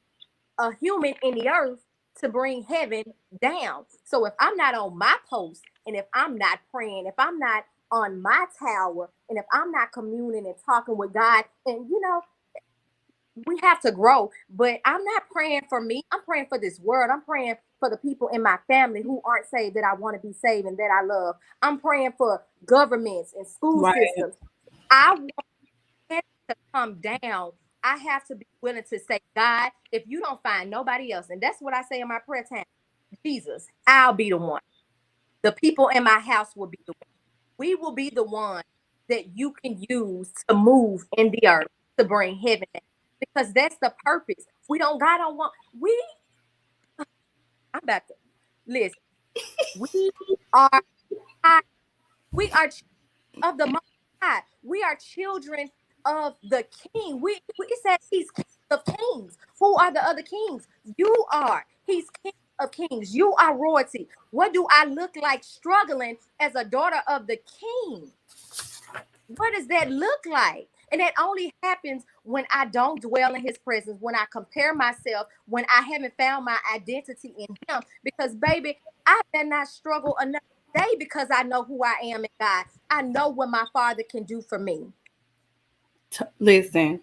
a human in the earth to bring heaven down. So if I'm not on my post and if I'm not praying, if I'm not on my tower, and if I'm not communing and talking with God, and we have to grow, but I'm not praying for me. I'm praying for this world. I'm praying for the people in my family who aren't saved that I want to be saved and that I love. I'm praying for governments and school Right. systems. I want heaven to come down. I have to be willing to say, God, if you don't find nobody else, and that's what I say in my prayer time, Jesus, I'll be the one. The people in my house will be the one. We will be the one that you can use to move in the earth to bring heaven down. Because that's the purpose. God don't want, I'm about to listen. We are, We are of the Most High. We are children of the King. It says he's King of kings. Who are the other kings? You are. He's King of kings. You are royalty. What do I look like struggling as a daughter of the King? What does that look like? And that only happens when I don't dwell in his presence, when I compare myself, when I haven't found my identity in him. Because, baby, I better not struggle another day because I know who I am in God. I know what my Father can do for me. Listen.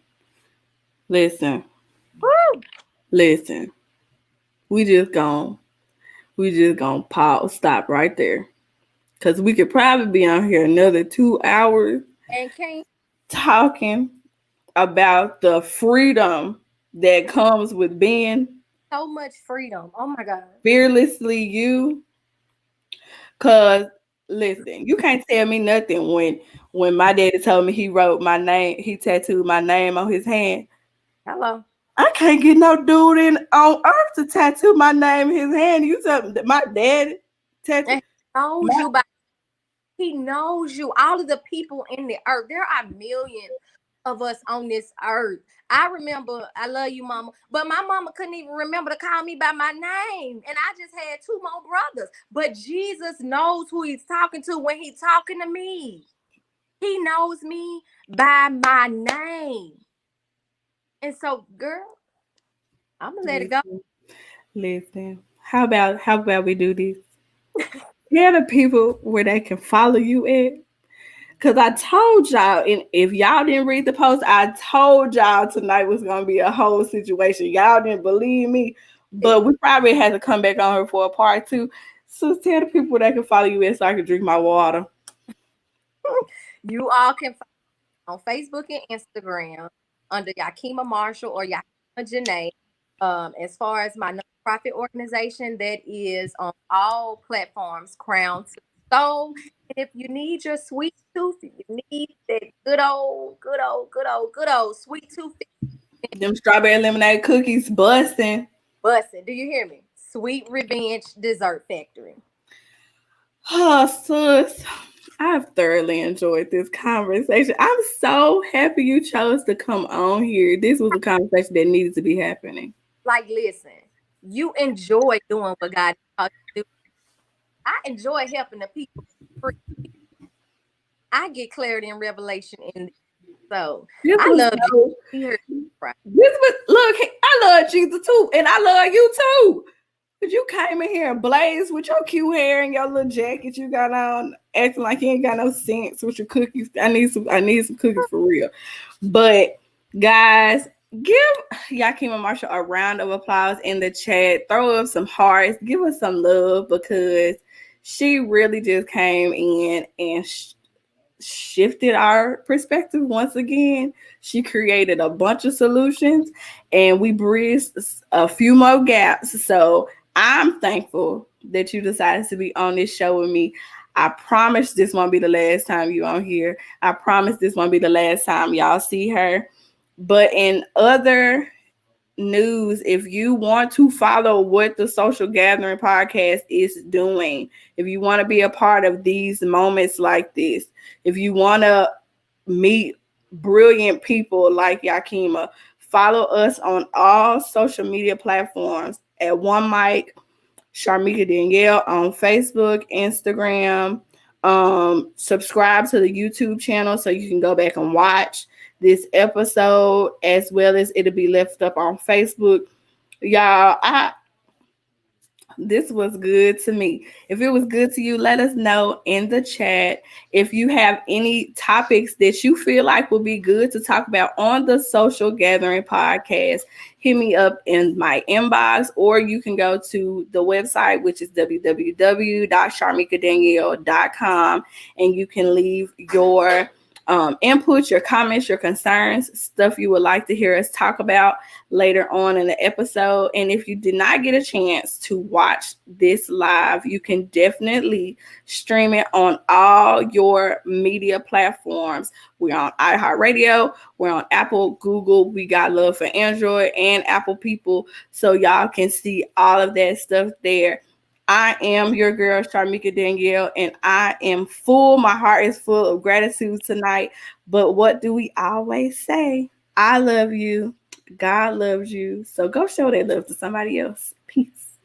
Woo! Listen. We just gonna pause, stop right there. Because we could probably be on here another 2 hours And King, talking about the freedom that comes with being so much freedom. Oh my God. fearlessly you. Cause listen, you can't tell me nothing when my daddy told me he wrote my name, he tattooed my name on his hand. Hello. I can't get no dude on earth to tattoo my name in his hand. You tell me my daddy tattoo. And he knows you. All of the people in the earth. There are millions of us on this earth. I remember, I love you, mama, but my mama couldn't even remember to call me by my name. And I just had 2 more brothers. But Jesus knows who he's talking to when he's talking to me. He knows me by my name. And so, girl, I'm gonna let it go. Listen, how about we do this? Tell the people where they can follow you at. Cause I told y'all, and if y'all didn't read the post, I told y'all tonight was gonna be a whole situation. Y'all didn't believe me, but we probably had to come back on her for a part 2. So tell the people where they can follow you at so I can drink my water. You all can find on Facebook and Instagram under Yakima Marshall or Yakima Janae. As far as my nonprofit organization, that is on all platforms, Crown to Soul. And if you need your sweet tooth, you need that good old sweet tooth. Them strawberry lemonade cookies busting. Do you hear me? Sweet Revenge Dessert Factory. Oh, sis. I've thoroughly enjoyed this conversation. I'm so happy you chose to come on here. This was a conversation that needed to be happening. Like, listen, you enjoy doing what God taught you to do. I enjoy helping the people. I get clarity and revelation in this. So I love you. Look, I love Jesus too, and I love you too. But you came in here and blazed with your cute hair and your little jacket you got on, acting like you ain't got no sense with your cookies. I need some cookies for real. But guys, give Yakima Marshall a round of applause in the chat. Throw up some hearts. Give us some love because she really just came in and shifted our perspective once again. She created a bunch of solutions and we bridged a few more gaps. So I'm thankful that you decided to be on this show with me. I promise this won't be the last time you on here. I promise this won't be the last time y'all see her. But in other news, if you want to follow what the Social Gathering podcast is doing, if you want to be a part of these moments like this, if you want to meet brilliant people like Yakima, follow us on all social media platforms at One Mic Char'meka Danielle on Facebook, Instagram. Subscribe to the YouTube channel so you can go back and watch this episode, as well as it'll be left up on Facebook. Y'all, this was good to me. If it was good to you, let us know in the chat. If you have any topics that you feel like would be good to talk about on the Social Gathering podcast, hit me up in my inbox, or you can go to the website, which is www.charmekadanielle.com, and you can leave your input, your comments, your concerns, stuff you would like to hear us talk about later on in the episode. And if you did not get a chance to watch this live, you can definitely stream it on all your media platforms. We're on iHeartRadio, we're on Apple, Google, we got love for Android and Apple people, so y'all can see all of that stuff there. I am your girl, Char'meka Danielle, and I am full. My heart is full of gratitude tonight. But what do we always say? I love you. God loves you. So go show that love to somebody else. Peace.